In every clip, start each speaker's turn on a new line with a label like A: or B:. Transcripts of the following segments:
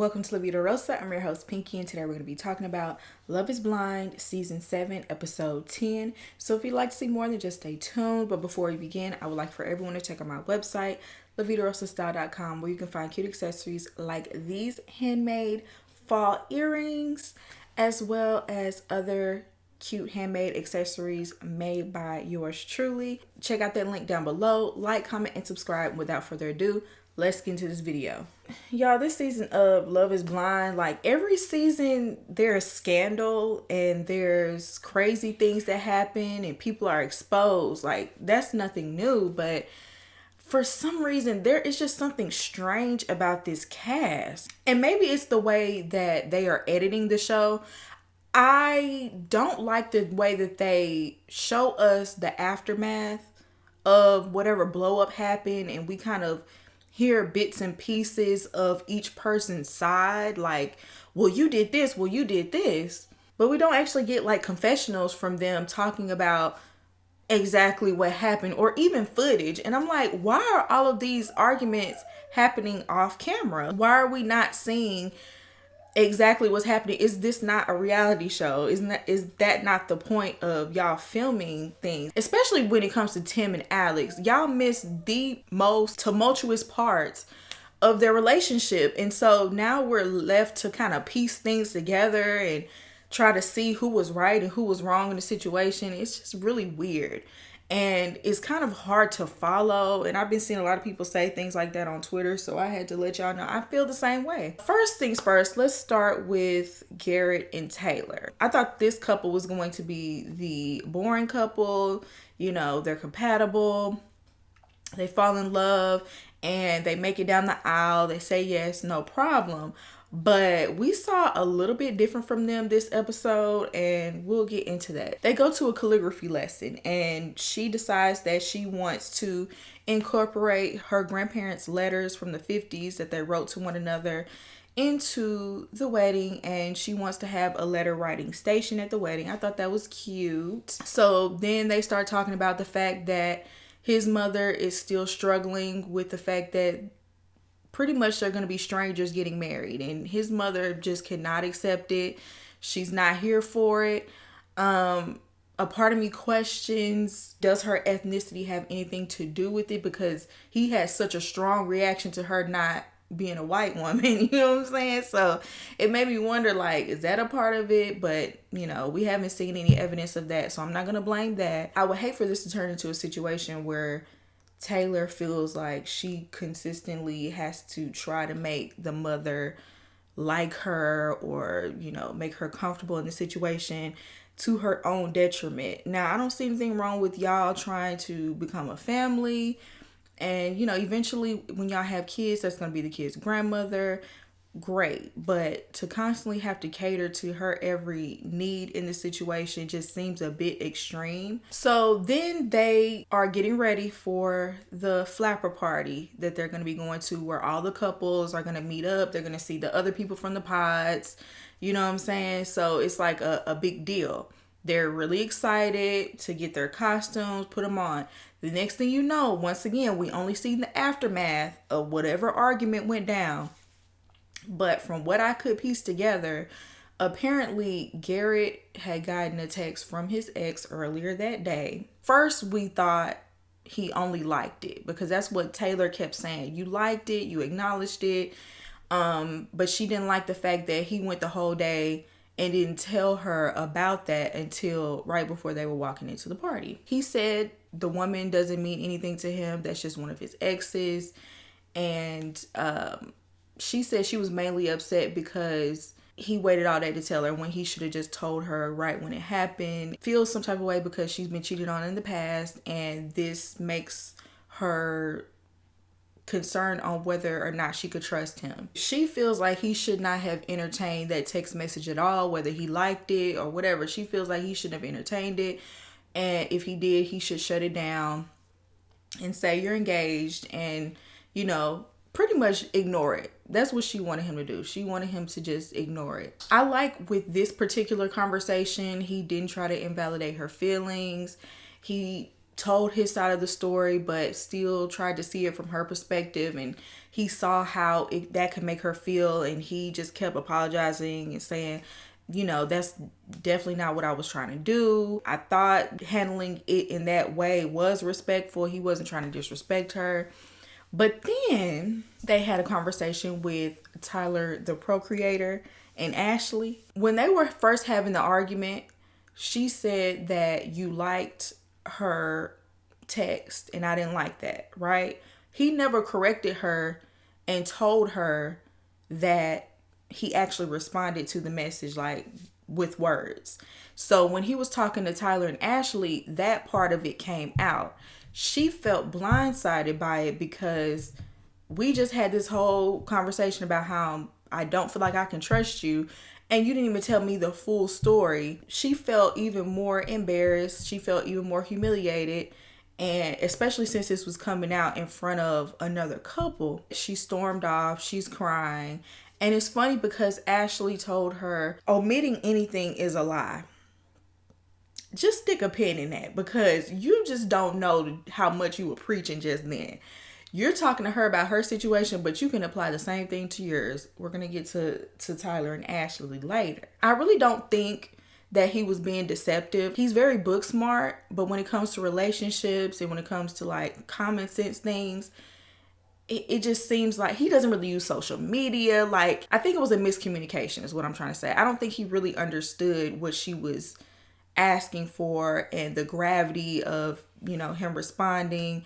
A: Welcome to La Vida Rosa. I'm your host, Pinky, and today we're going to be talking about Love is Blind, Season 7, Episode 10. So if you'd like to see more, then just stay tuned. But before we begin, I would like for everyone to check out my website, lavidarosastyle.com, where you can find cute accessories like these handmade fall earrings, as well as other cute handmade accessories made by yours truly. Check out that link down below. Like, comment, and subscribe. Without further ado, let's get into this video. Y'all, this season of Love is Blind, like every season there's scandal and there's crazy things that happen and people are exposed. Like, that's nothing new, but for some reason there is just something strange about this cast. And maybe it's the way that they are editing the show. I don't like the way that they show us the aftermath of whatever blow up happened, and we kind of hear bits and pieces of each person's side, like, well, you did this, well, you did this. But we don't actually get like confessionals from them talking about exactly what happened or even footage. And I'm like, why are all of these arguments happening off camera? Why are we not seeing exactly what's happening? Is this not a reality show? Is that not the point of y'all filming things? Especially when it comes to Tim and Alex. Y'all miss the most tumultuous parts of their relationship. And so now we're left to kind of piece things together and try to see who was right and who was wrong in the situation. It's just really weird. And it's kind of hard to follow. And I've been seeing a lot of people say things like that on Twitter. So I had to let y'all know I feel the same way. First things first, let's start with Garrett and Taylor. I thought this couple was going to be the boring couple. You know, they're compatible. They fall in love and they make it down the aisle. They say yes, no problem. But we saw a little bit different from them this episode, and we'll get into that. They go to a calligraphy lesson, and she decides that she wants to incorporate her grandparents' letters from the 50s that they wrote to one another into the wedding, and she wants to have a letter writing station at the wedding. I thought that was cute. So then they start talking about the fact that his mother is still struggling with the fact that pretty much they're going to be strangers getting married, and his mother just cannot accept it. She's not here for it. A part of me questions, does her ethnicity have anything to do with it? Because he has such a strong reaction to her not being a white woman, you know what I'm saying? So it made me wonder, like, is that a part of it? But, you know, we haven't seen any evidence of that, so I'm not going to blame that. I would hate for this to turn into a situation where Taylor feels like she consistently has to try to make the mother like her or, you know, make her comfortable in the situation to her own detriment. Now, I don't see anything wrong with y'all trying to become a family. And, you know, eventually when y'all have kids, that's going to be the kid's grandmother. Great. But to constantly have to cater to her every need in the situation just seems a bit extreme. So then they are getting ready for the flapper party that they're going to be going to, where all the couples are going to meet up. They're going to see the other people from the pods. You know what I'm saying? So it's like a big deal. They're really excited to get their costumes, put them on. The next thing you know, once again, we only see the aftermath of whatever argument went down. But from what I could piece together, apparently Garrett had gotten a text from his ex earlier that day. First, we thought he only liked it, because that's what Taylor kept saying. You liked it, you acknowledged it. But she didn't like the fact that he went the whole day and didn't tell her about that until right before they were walking into the party. He said the woman doesn't mean anything to him. That's just one of his exes. And she said she was mainly upset because he waited all day to tell her when he should have just told her right when it happened. Feels some type of way because she's been cheated on in the past, and this makes her concerned on whether or not she could trust him. She feels like he should not have entertained that text message at all, whether he liked it or whatever. She feels like he shouldn't have entertained it, and if he did, he should shut it down and say you're engaged and, you know, pretty much ignore it. That's what she wanted him to do. She wanted him to just ignore it. I like with this particular conversation, he didn't try to invalidate her feelings. He told his side of the story, but still tried to see it from her perspective. And he saw how that could make her feel. And he just kept apologizing and saying, that's definitely not what I was trying to do. I thought handling it in that way was respectful. He wasn't trying to disrespect her. But then they had a conversation with Tyler, the procreator, and Ashley. When they were first having the argument, she said that you liked her text and I didn't like that, right? He never corrected her and told her that he actually responded to the message like with words. So when he was talking to Tyler and Ashley, that part of it came out. She felt blindsided by it because we just had this whole conversation about how I don't feel like I can trust you, and you didn't even tell me the full story. She felt even more embarrassed. She felt even more humiliated. And especially since this was coming out in front of another couple, she stormed off. She's crying. And it's funny because Ashley told her omitting anything is a lie. Just stick a pin in that, because you just don't know how much you were preaching just then. You're talking to her about her situation, but you can apply the same thing to yours. We're going to get to Tyler and Ashley later. I really don't think that he was being deceptive. He's very book smart, but when it comes to relationships and when it comes to like common sense things, it just seems like he doesn't really use social media. Like, I think it was a miscommunication is what I'm trying to say. I don't think he really understood what she was asking for and the gravity of, him responding.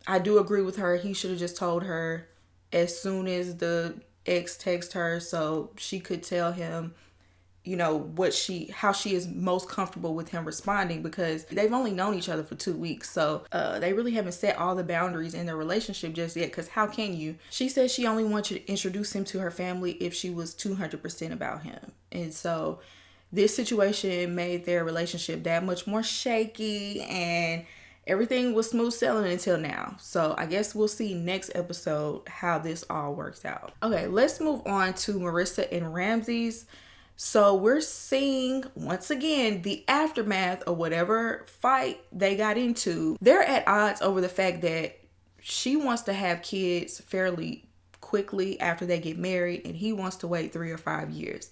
A: I do agree with her. He should have just told her as soon as the ex texted her so she could tell him, how she is most comfortable with him responding, because they've only known each other for 2 weeks. So they really haven't set all the boundaries in their relationship just yet, because how can you? She said she only wanted to introduce him to her family if she was 200% about him. And so this situation made their relationship that much more shaky, and everything was smooth sailing until now. So I guess we'll see next episode how this all works out. Okay, let's move on to Marissa and Ramses. So we're seeing, once again, the aftermath of whatever fight they got into. They're at odds over the fact that she wants to have kids fairly quickly after they get married, and he wants to wait 3 or 5 years.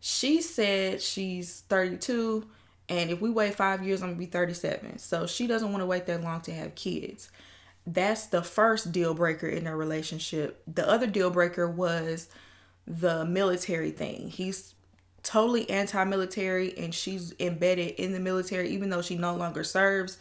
A: She said she's 32, and if we wait 5 years, I'm going to be 37. So she doesn't want to wait that long to have kids. That's the first deal breaker in their relationship. The other deal breaker was the military thing. He's totally anti-military, and she's embedded in the military even though she no longer serves.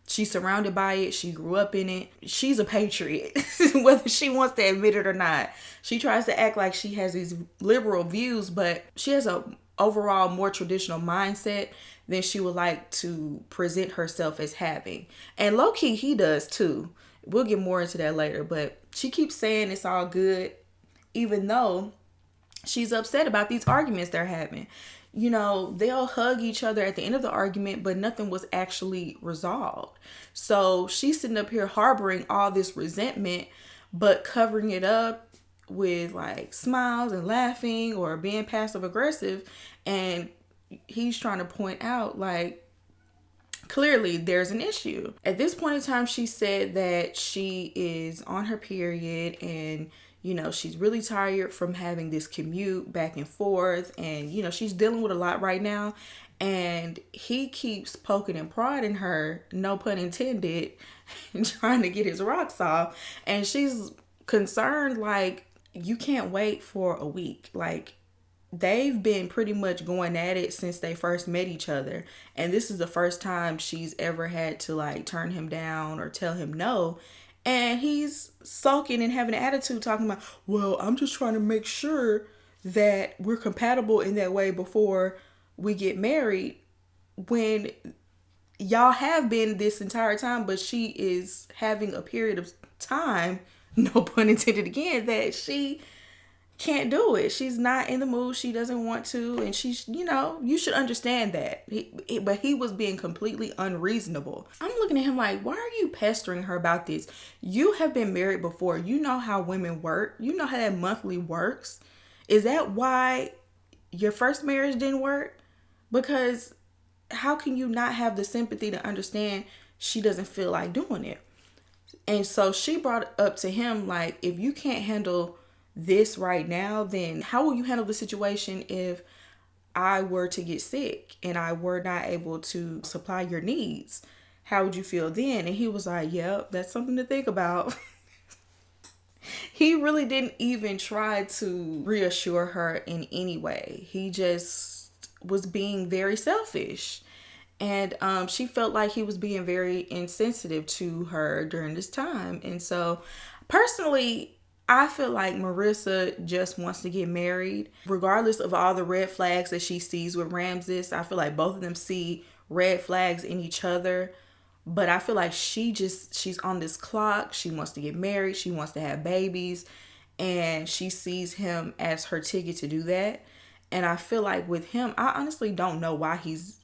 A: She's surrounded by it. She grew up in it. She's a patriot, whether she wants to admit it or not. She tries to act like she has these liberal views, but she has a overall more traditional mindset than she would like to present herself as having. And low-key, he does too. We'll get more into that later, but she keeps saying it's all good, even though she's upset about these arguments they're having. They'll hug each other at the end of the argument, but nothing was actually resolved. So she's sitting up here harboring all this resentment, but covering it up with like smiles and laughing or being passive aggressive. And he's trying to point out like, clearly there's an issue. At this point in time, she said that she is on her period, and she's really tired from having this commute back and forth, and she's dealing with a lot right now. And he keeps poking and prodding her, no pun intended, and trying to get his rocks off. And she's concerned, like, you can't wait for a week. Like, they've been pretty much going at it since they first met each other. And this is the first time she's ever had to like turn him down or tell him no. And he's sulking and having an attitude talking about, well, I'm just trying to make sure that we're compatible in that way before we get married, when y'all have been this entire time, but she is having a period of time, no pun intended again, that she can't do it. She's not in the mood. She doesn't want to. And she's, you should understand that. But he was being completely unreasonable. I'm looking at him like, why are you pestering her about this? You have been married before. You know how women work. You know how that monthly works. Is that why your first marriage didn't work? Because how can you not have the sympathy to understand she doesn't feel like doing it? And so she brought up to him, like, if you can't handle this right now, then how will you handle the situation if I were to get sick and I were not able to supply your needs? How would you feel then? And he was like, yep, that's something to think about. He really didn't even try to reassure her in any way. He just was being very selfish. And she felt like he was being very insensitive to her during this time. And so personally, I feel like Marissa just wants to get married. Regardless of all the red flags that she sees with Ramses, I feel like both of them see red flags in each other. But I feel like she's on this clock. She wants to get married. She wants to have babies. And she sees him as her ticket to do that. And I feel like with him, I honestly don't know why he's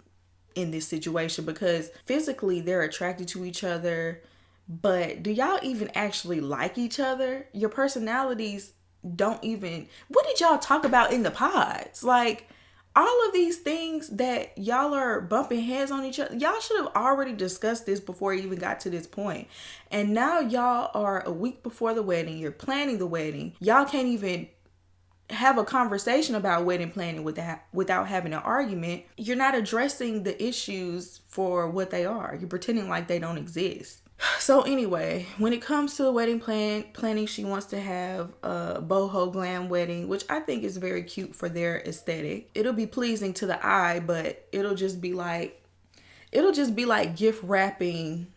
A: in this situation, because physically they're attracted to each other, but do y'all even actually like each other? Your personalities don't even, what did y'all talk about in the pods? Like, all of these things that y'all are bumping heads on each other, y'all should have already discussed this before you even got to this point. And now y'all are a week before the wedding, you're planning the wedding, y'all can't even have a conversation about wedding planning without having an argument. You're not addressing the issues for what they are. You're pretending like they don't exist. So anyway, when it comes to the wedding planning, she wants to have a boho glam wedding, which I think is very cute for their aesthetic. It'll be pleasing to the eye, but it'll just be like gift wrapping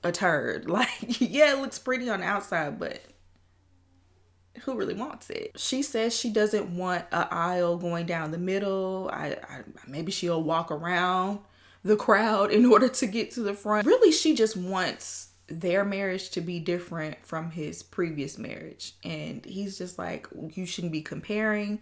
A: a turd. Like, yeah, it looks pretty on the outside, but who really wants it? She says she doesn't want an aisle going down the middle. Maybe she'll walk around the crowd in order to get to the front. Really, she just wants their marriage to be different from his previous marriage. And he's just like, you shouldn't be comparing.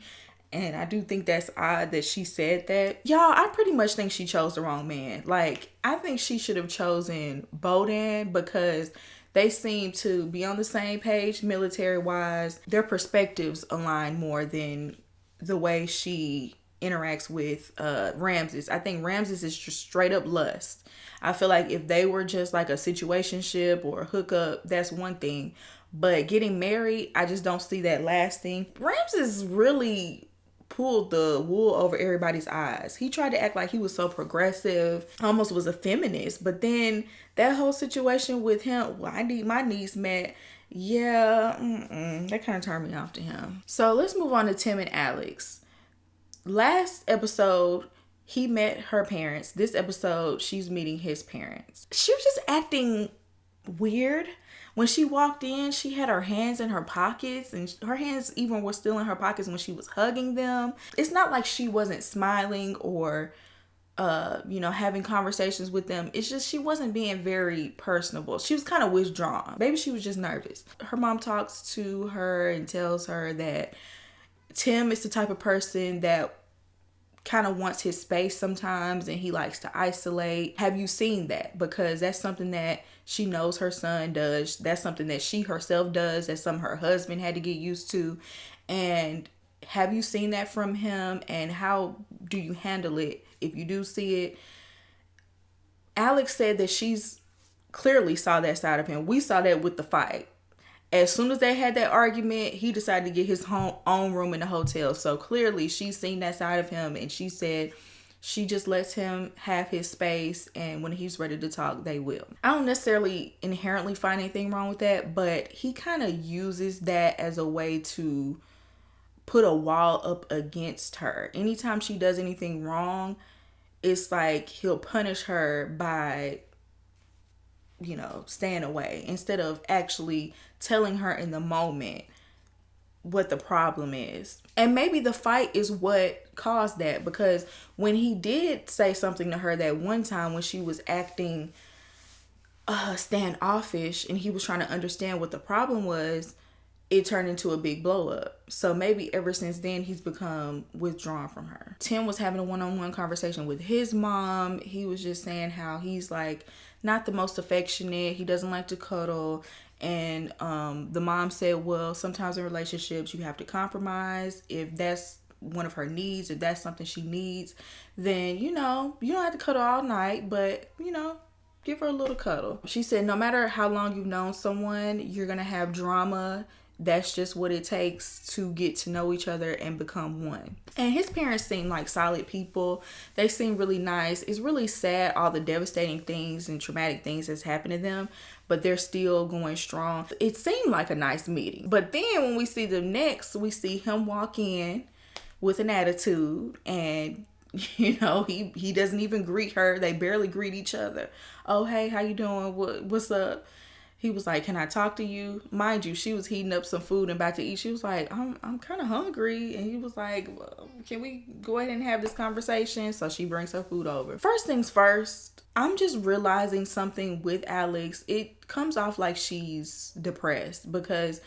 A: And I do think that's odd that she said that. Y'all, I pretty much think she chose the wrong man. Like, I think she should have chosen Bodan, because they seem to be on the same page military-wise. Their perspectives align more than the way she interacts with Ramses. I think Ramses is just straight up lust. I feel like if they were just like a situationship or a hookup, that's one thing. But getting married, I just don't see that lasting. Ramses really pulled the wool over everybody's eyes. He tried to act like he was so progressive, almost was a feminist. But then that whole situation with him, well, I need my needs met. Yeah, that kind of turned me off to him. So let's move on to Tim and Alex. Last episode, he met her parents. This episode, she's meeting his parents. She was just acting weird. When she walked in, she had her hands in her pockets, and her hands even were still in her pockets when she was hugging them. It's not like she wasn't smiling or, having conversations with them. It's just she wasn't being very personable. She was kind of withdrawn. Maybe she was just nervous. Her mom talks to her and tells her that Tim is the type of person that kind of wants his space sometimes, and he likes to isolate. Have you seen that? Because that's something that she knows her son does. That's something that she herself does. That's something her husband had to get used to. And have you seen that from him? And how do you handle it if you do see it? Alex said that she's clearly saw that side of him. We saw that with the fight. As soon as they had that argument, he decided to get his own room in the hotel. So clearly she's seen that side of him, and she said she just lets him have his space, and when he's ready to talk, they will. I don't necessarily inherently find anything wrong with that, but he kind of uses that as a way to put a wall up against her. Anytime she does anything wrong, it's like he'll punish her by staying away, instead of actually telling her in the moment what the problem is. And maybe the fight is what caused that, because when he did say something to her that one time when she was acting standoffish and he was trying to understand what the problem was, it turned into a big blow up. So maybe ever since then he's become withdrawn from her. Tim was having a one-on-one conversation with his mom. He was just saying how he's like not the most affectionate. He doesn't like to cuddle. And the mom said, well, sometimes in relationships you have to compromise. If that's one of her needs, if that's something she needs, then, you don't have to cuddle all night, but, give her a little cuddle. She said no matter how long you've known someone, you're going to have drama. That's just what it takes to get to know each other and become one. And his parents seem like solid people. They seem really nice. It's really sad all the devastating things and traumatic things that's happened to them, but they're still going strong. It seemed like a nice meeting. But then when we see them next, we see him walk in with an attitude, and he doesn't even greet her. They barely greet each other. Oh, hey, how you doing? What's up? He was like, can I talk to you? Mind you, she was heating up some food and about to eat. She was like, I'm kind of hungry. And he was like, well, can we go ahead and have this conversation? So she brings her food over. First things first, I'm just realizing something with Alex. It comes off like she's depressed, because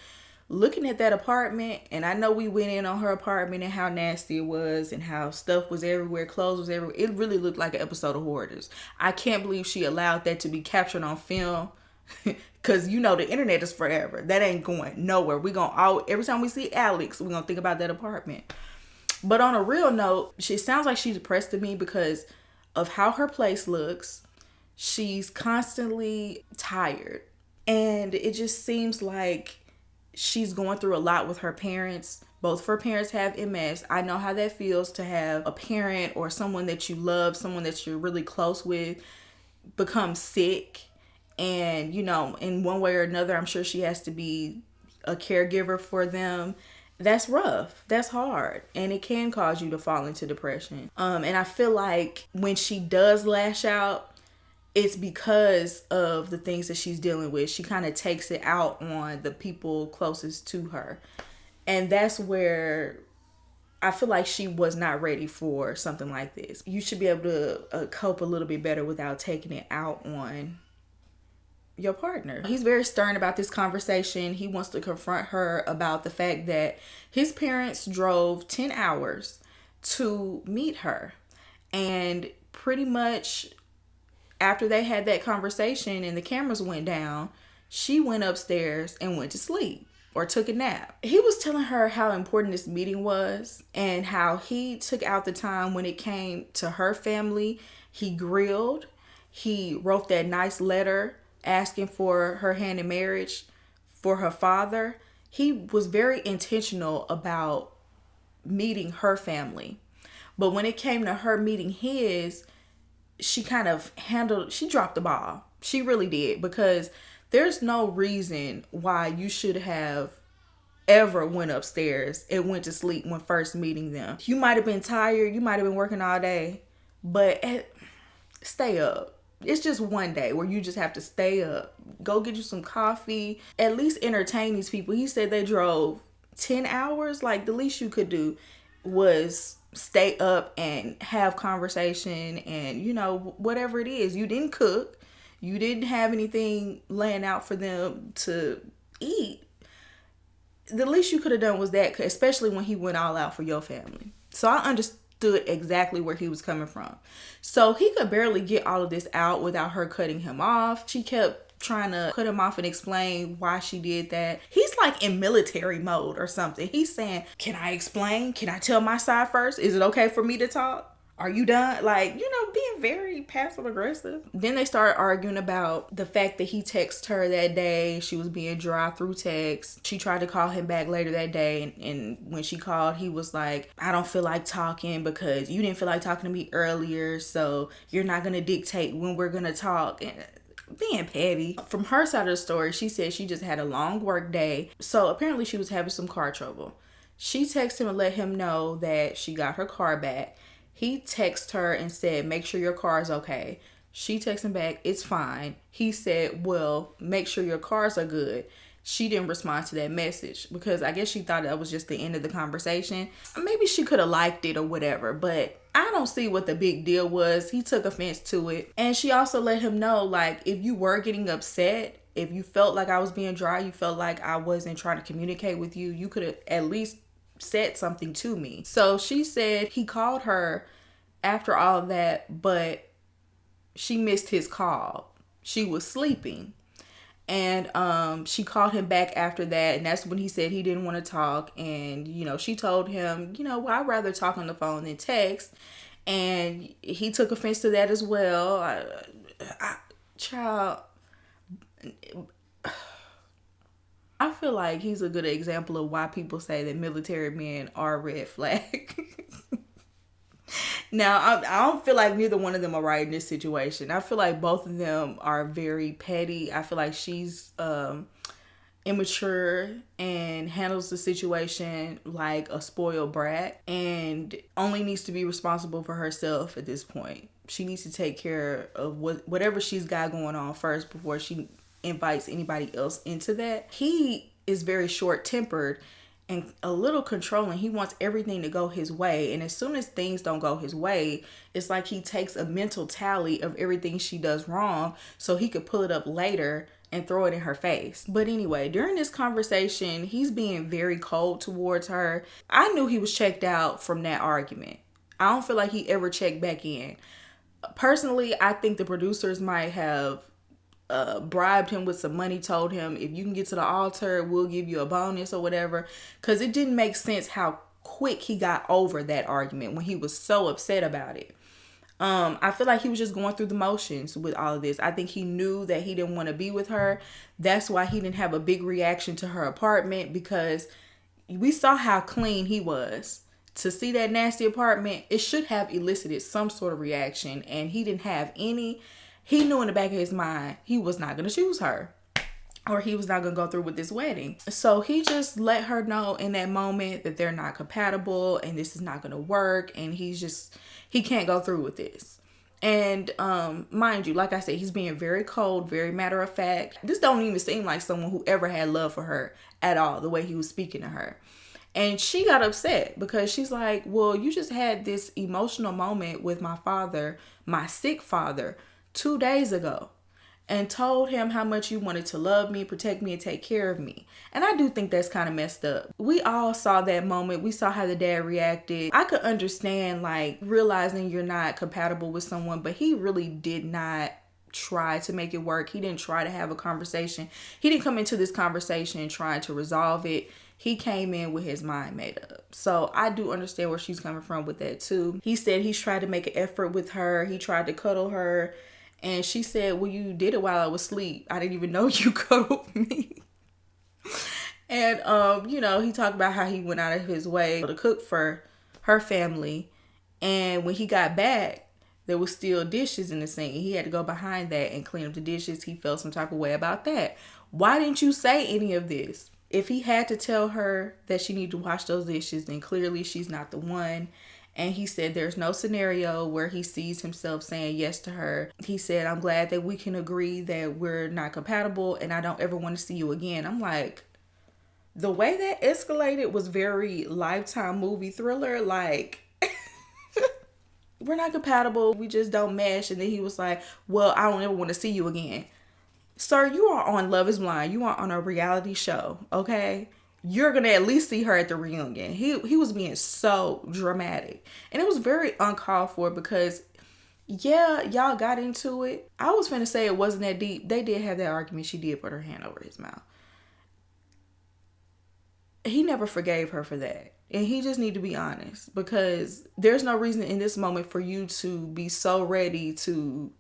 A: looking at that apartment, and I know we went in on her apartment and how nasty it was and how stuff was everywhere, clothes was everywhere. It really looked like an episode of Hoarders. I can't believe she allowed that to be captured on film. Because the internet is forever. That ain't going nowhere. Every time we see Alex, we're gonna think about that apartment. But on a real note, she sounds like she's depressed to me because of how her place looks. She's constantly tired, and it just seems like she's going through a lot with her parents. Both of her parents have MS. I know how that feels to have a parent or someone that you love, someone that you're really close with, become sick. And, in one way or another, I'm sure she has to be a caregiver for them. That's rough. That's hard. And it can cause you to fall into depression. And I feel like when she does lash out, it's because of the things that she's dealing with. She kind of takes it out on the people closest to her. And that's where I feel like she was not ready for something like this. You should be able to cope a little bit better without taking it out on your partner. He's very stern about this conversation. He wants to confront her about the fact that his parents drove 10 hours to meet her. And pretty much after they had that conversation and the cameras went down, she went upstairs and went to sleep or took a nap. He was telling her how important this meeting was and how he took out the time when it came to her family. He grilled. He wrote that nice letter asking for her hand in marriage for her father. He was very intentional about meeting her family. But when it came to her meeting his, she dropped the ball. She really did, because there's no reason why you should have ever went upstairs and went to sleep when first meeting them. You might have been tired. You might have been working all day, but stay up. It's just one day where you just have to stay up. Go get you some coffee. At least entertain these people. He said they drove 10 hours. Like, the least you could do was stay up and have conversation and, whatever it is. You didn't cook. You didn't have anything laying out for them to eat. The least you could have done was that, especially when he went all out for your family. So I understood exactly where he was coming from. So he could barely get all of this out without her cutting him off. She kept trying to cut him off and explain why she did that. He's like in military mode or something. He's saying, can I explain? Can I tell my side first? Is it okay for me to talk? Are you done? Like, being very passive aggressive. Then they started arguing about the fact that he texted her that day. She was being dry through text. She tried to call him back later that day. And when she called, he was like, I don't feel like talking because you didn't feel like talking to me earlier. So you're not going to dictate when we're going to talk. And being petty. From her side of the story, she said she just had a long work day. So apparently she was having some car trouble. She texted him and let him know that she got her car back. He texted her and said, make sure your car is okay. She texted him back, it's fine. He said, well, make sure your cars are good. She didn't respond to that message because I guess she thought that was just the end of the conversation. Maybe she could have liked it or whatever, but I don't see what the big deal was. He took offense to it. And she also let him know, like, if you were getting upset, if you felt like I was being dry, you felt like I wasn't trying to communicate with you, you could have at least said something to me. So she said he called her after all of that, but she missed his call. She was sleeping. And she called him back after that, and that's when he said he didn't want to talk. And she told him, well, I'd rather talk on the phone than text. And he took offense to that as well. Child, I feel like he's a good example of why people say that military men are red flag. Now, I don't feel like neither one of them are right in this situation. I feel like both of them are very petty. I feel like she's immature and handles the situation like a spoiled brat and only needs to be responsible for herself at this point. She needs to take care of whatever she's got going on first before she invites anybody else into that. He is very short-tempered and a little controlling. He wants everything to go his way. And as soon as things don't go his way, it's like he takes a mental tally of everything she does wrong so he could pull it up later and throw it in her face. But anyway, during this conversation, he's being very cold towards her. I knew he was checked out from that argument. I don't feel like he ever checked back in. Personally, I think the producers might have bribed him with some money, told him, if you can get to the altar, we'll give you a bonus or whatever. Because it didn't make sense how quick he got over that argument when he was so upset about it. I feel like he was just going through the motions with all of this. I think he knew that he didn't want to be with her. That's why he didn't have a big reaction to her apartment, because we saw how clean he was. To see that nasty apartment, it should have elicited some sort of reaction, and he didn't have any. He knew in the back of his mind he was not going to choose her, or he was not going to go through with this wedding. So he just let her know in that moment that they're not compatible and this is not going to work, and he can't go through with this. And mind you, like I said, he's being very cold, very matter of fact. This don't even seem like someone who ever had love for her at all, the way he was speaking to her. And she got upset because she's like, well, you just had this emotional moment with my father, my sick father, 2 days ago, and told him how much you wanted to love me, protect me, and take care of me. And I do think that's kind of messed up. We all saw that moment. We saw how the dad reacted. I could understand like realizing you're not compatible with someone, but he really did not try to make it work. He didn't try to have a conversation. He didn't come into this conversation trying to resolve it. He came in with his mind made up. So I do understand where she's coming from with that too. He said he's tried to make an effort with her. He tried to cuddle her. And she said, well, you did it while I was asleep. I didn't even know you cuddled me. And, he talked about how he went out of his way to cook for her family. And when he got back, there was still dishes in the sink. He had to go behind that and clean up the dishes. He felt some type of way about that. Why didn't you say any of this? If he had to tell her that she needed to wash those dishes, then clearly she's not the one. And he said there's no scenario where he sees himself saying yes to her. He said, I'm glad that we can agree that we're not compatible and I don't ever want to see you again. I'm like, the way that escalated was very Lifetime movie thriller. Like, we're not compatible. We just don't mesh. And then he was like, well, I don't ever want to see you again. Sir, you are on Love is Blind. You are on a reality show, okay? You're going to at least see her at the reunion. He was being so dramatic. And it was very uncalled for because, yeah, y'all got into it. I was finna say it wasn't that deep. They did have that argument. She did put her hand over his mouth. He never forgave her for that. And he just need to be honest, because there's no reason in this moment for you to be so ready to,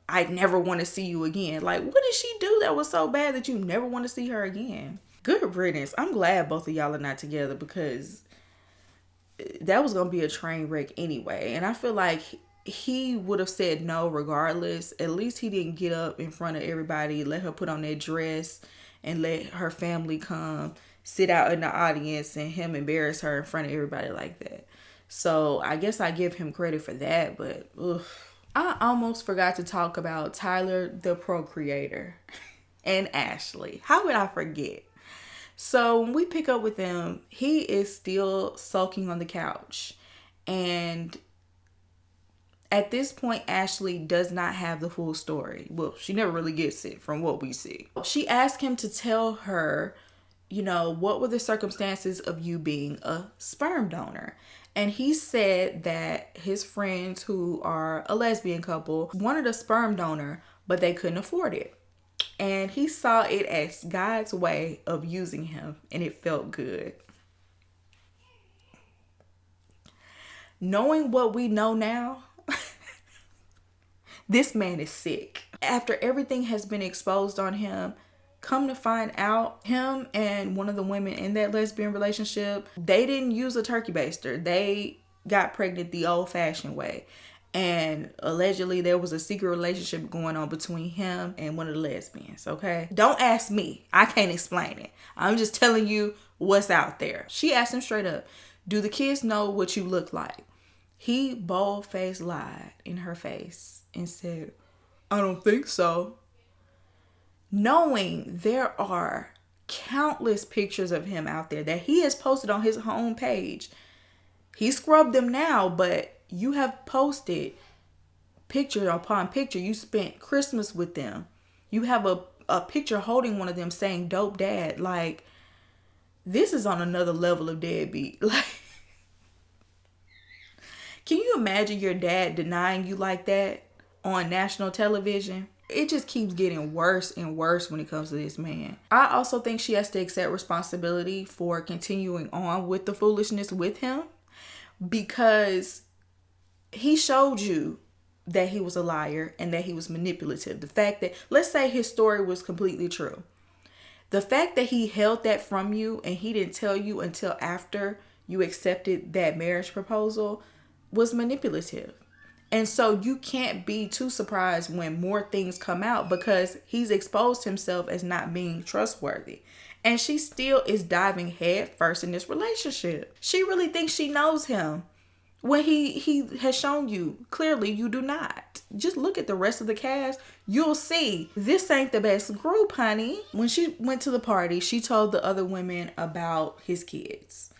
A: I never want to see you again. Like, what did she do that was so bad that you never want to see her again? Good riddance. I'm glad both of y'all are not together, because that was going to be a train wreck anyway. And I feel like he would have said no regardless. At least he didn't get up in front of everybody, let her put on that dress and let her family come sit out in the audience and him embarrass her in front of everybody like that. So I guess I give him credit for that, but I almost forgot to talk about Tyler, the procreator, and Ashley. How would I forget? So when we pick up with them, he is still sulking on the couch. And at this point, Ashley does not have the full story. Well, she never really gets it from what we see. She asked him to tell her, what were the circumstances of you being a sperm donor? And he said that his friends who are a lesbian couple wanted a sperm donor, but they couldn't afford it. And he saw it as God's way of using him, and it felt good. Knowing what we know now, this man is sick. After everything has been exposed on him, come to find out, him and one of the women in that lesbian relationship, they didn't use a turkey baster. They got pregnant the old-fashioned way. And allegedly there was a secret relationship going on between him and one of the lesbians, okay? Don't ask me. I can't explain it. I'm just telling you what's out there. She asked him straight up, do the kids know what you look like? He bold-faced lied in her face and said, I don't think so. Knowing there are countless pictures of him out there that he has posted on his home page. He scrubbed them now, but you have posted picture upon picture. You spent Christmas with them. You have a picture holding one of them saying dope dad. Like, this is on another level of deadbeat. Like, can you imagine your dad denying you like that on national television? It just keeps getting worse and worse when it comes to this man. I also think she has to accept responsibility for continuing on with the foolishness with him, because he showed you that he was a liar and that he was manipulative. The fact that, let's say his story was completely true. The fact that he held that from you and he didn't tell you until after you accepted that marriage proposal was manipulative. And so you can't be too surprised when more things come out, because he's exposed himself as not being trustworthy. And she still is diving head first in this relationship. She really thinks she knows him when he has shown you clearly you do not. Just look at the rest of the cast. You'll see this ain't the best group, honey. When she went to the party, she told the other women about his kids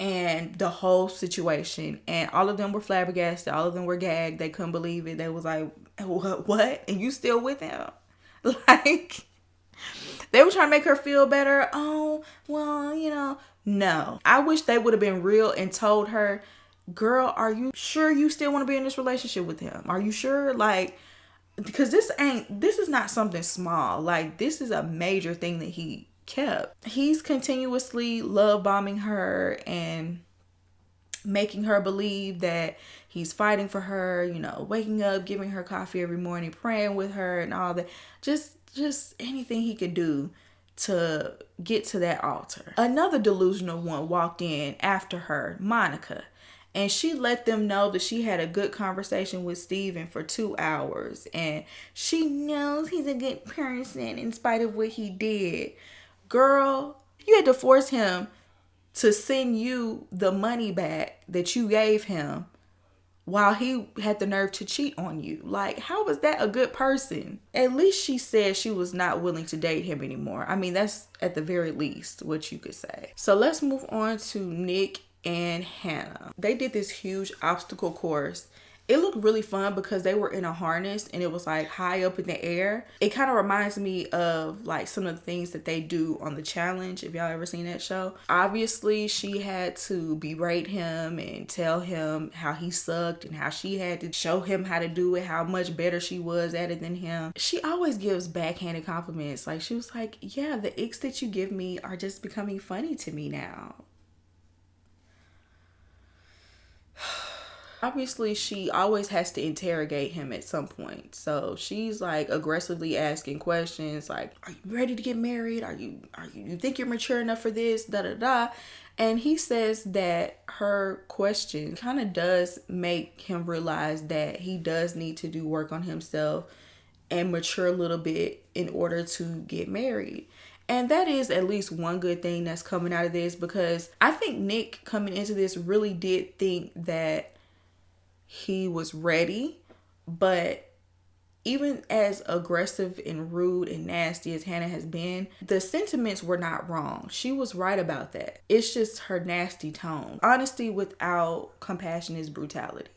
A: and the whole situation, and all of them were flabbergasted. All of them were gagged. They couldn't believe it. They was like, what? And you still with him? Like, they were trying to make her feel better. Oh, well, you know. No. I wish they would have been real and told her, girl, are you sure you still want to be in this relationship with him? Are you sure? Like, because this is not something small. Like, this is a major thing that he kept. He's continuously love bombing her and making her believe that he's fighting for her, you know, waking up, giving her coffee every morning, praying with her and all that. Just anything he could do to get to that altar. Another delusional one walked in after her, Monica. And she let them know that she had a good conversation with Steven for 2 hours. And she knows he's a good person in spite of what he did. Girl, you had to force him to send you the money back that you gave him while he had the nerve to cheat on you. Like, how was that a good person? At least she said she was not willing to date him anymore. I mean, that's at the very least what you could say. So let's move on to Nick and Hannah. They did this huge obstacle course. It looked really fun because they were in a harness and it was like high up in the air. It kind of reminds me of like some of the things that they do on The Challenge, if y'all ever seen that show. Obviously, she had to berate him and tell him how he sucked and how she had to show him how to do it, how much better she was at it than him. She always gives backhanded compliments. Like, she was like, yeah, the icks that you give me are just becoming funny to me now. Obviously, she always has to interrogate him at some point. So she's like aggressively asking questions like, are you ready to get married? You think you're mature enough for this? Da da da. And he says that her question kind of does make him realize that he does need to do work on himself and mature a little bit in order to get married. And that is at least one good thing that's coming out of this, because I think Nick coming into this really did think that he was ready, but even as aggressive and rude and nasty as Hannah has been, the sentiments were not wrong. She was right about that. It's just her nasty tone. Honesty without compassion is brutality.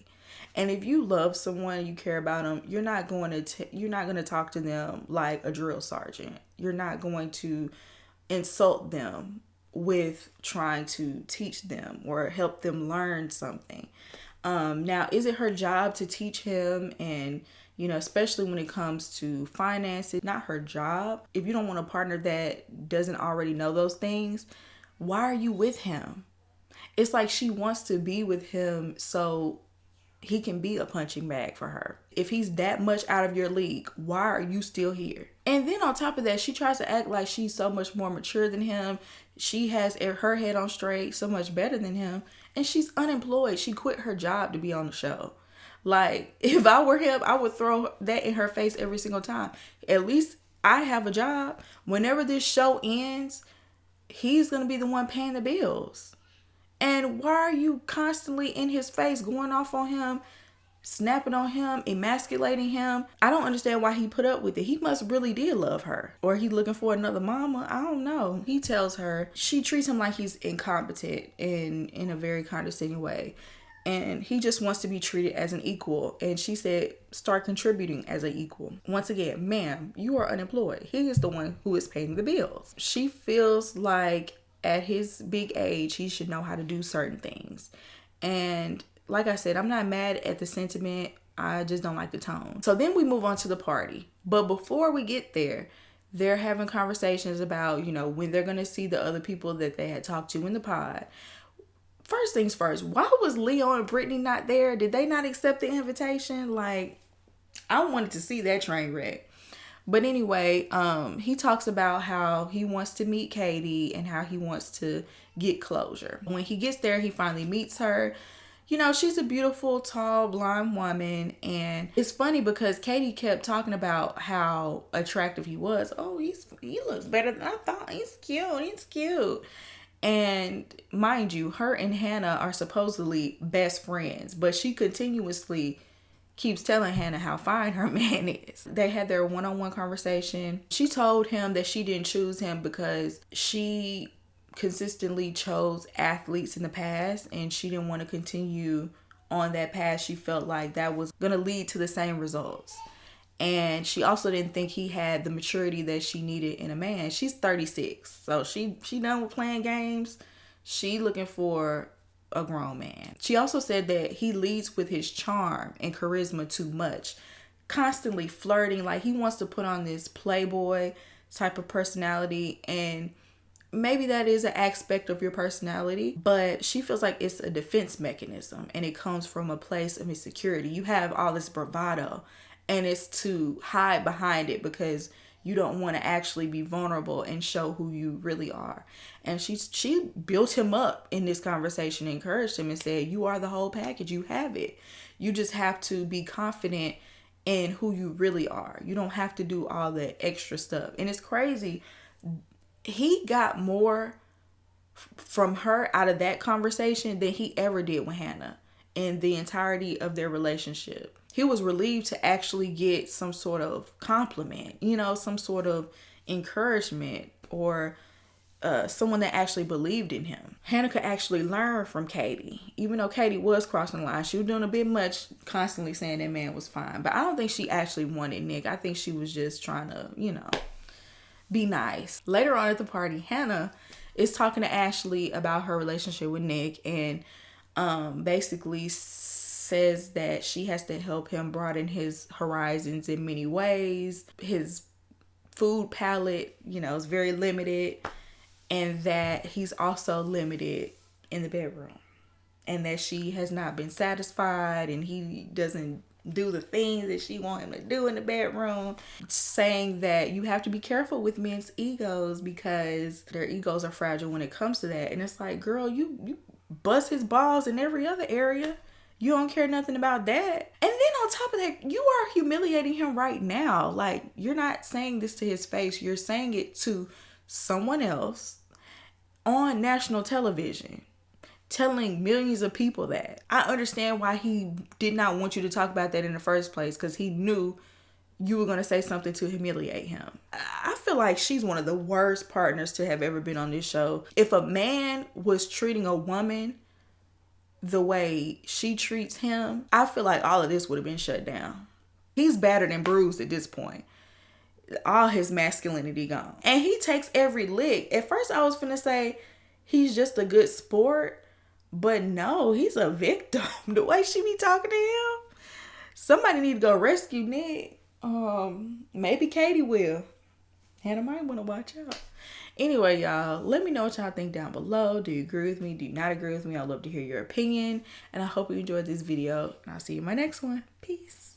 A: And if you love someone, you care about them, you're not going to talk to them like a drill sergeant. You're not going to insult them with trying to teach them or help them learn something. Now, is it her job to teach him and, you know, especially when it comes to finances, not her job. If you don't want a partner that doesn't already know those things, why are you with him? It's like she wants to be with him so he can be a punching bag for her. If he's that much out of your league, why are you still here? And then on top of that, she tries to act like she's so much more mature than him. She has her head on straight, so much better than him. And she's unemployed. She quit her job to be on the show. Like, if I were him, I would throw that in her face every single time. At least I have a job. Whenever this show ends, he's going to be the one paying the bills. And why are you constantly in his face, going off on him, snapping on him, emasculating him? I don't understand why he put up with it. He must really did love her. Or he looking for another mama. I don't know. He tells her, she treats him like he's incompetent in a very condescending way. And he just wants to be treated as an equal. And she said, start contributing as an equal. Once again, ma'am, you are unemployed. He is the one who is paying the bills. She feels like at his big age, he should know how to do certain things. And like I said, I'm not mad at the sentiment. I just don't like the tone. So then we move on to the party. But before we get there, they're having conversations about, you know, when they're going to see the other people that they had talked to in the pod. First things first, why was Leo and Brittany not there? Did they not accept the invitation? Like, I wanted to see that train wreck. But anyway, he talks about how he wants to meet Katie and how he wants to get closure. When he gets there, he finally meets her. You know, she's a beautiful, tall, blonde woman. And it's funny because Katie kept talking about how attractive he was. Oh, he looks better than I thought. He's cute. And mind you, her and Hannah are supposedly best friends. But she continuously keeps telling Hannah how fine her man is. They had their one-on-one conversation. She told him that she didn't choose him because she consistently chose athletes in the past and she didn't want to continue on that path. She felt like that was going to lead to the same results. And she also didn't think he had the maturity that she needed in a man. She's 36, so she done with playing games. She looking for a grown man. She also said that he leads with his charm and charisma too much, constantly flirting, like he wants to put on this playboy type of personality. And maybe that is an aspect of your personality, but she feels like it's a defense mechanism and it comes from a place of insecurity. You have all this bravado and it's to hide behind it because you don't want to actually be vulnerable and show who you really are. And she built him up in this conversation, encouraged him and said, you are the whole package. You have it. You just have to be confident in who you really are. You don't have to do all that extra stuff. And it's crazy. He got more from her out of that conversation than he ever did with Hannah in the entirety of their relationship. He was relieved to actually get some sort of compliment, you know, some sort of encouragement or someone that actually believed in him. Hannah could actually learn from Katie. Even though Katie was crossing the line, she was doing a bit much, constantly saying that man was fine. But I don't think she actually wanted Nick. I think she was just trying to, you know, be nice. Later on at the party, Hannah is talking to Ashley about her relationship with Nick and basically says that she has to help him broaden his horizons in many ways. His food palette, you know, is very limited, and that he's also limited in the bedroom, and that she has not been satisfied and he doesn't do the things that she wants him to do in the bedroom, saying that you have to be careful with men's egos because their egos are fragile when it comes to that. And it's like, girl, you bust his balls in every other area. You don't care nothing about that. And then on top of that, you are humiliating him right now. Like, you're not saying this to his face. You're saying it to someone else on national television, telling millions of people that. I understand why he did not want you to talk about that in the first place, because he knew you were going to say something to humiliate him. I feel like she's one of the worst partners to have ever been on this show. If a man was treating a woman the way she treats him, I feel like all of this would have been shut down. He's battered and bruised at this point. All his masculinity gone. And he takes every lick. At first I was finna say he's just a good sport, but no, he's a victim. The way she be talking to him, Somebody need to go rescue Nick. Maybe Katie will. Hannah might want to watch out. Anyway, y'all, let me know what y'all think down below. Do you agree with me? Do you not agree with me? I'd love to hear your opinion. And I hope you enjoyed this video. And I'll see you in my next one. Peace.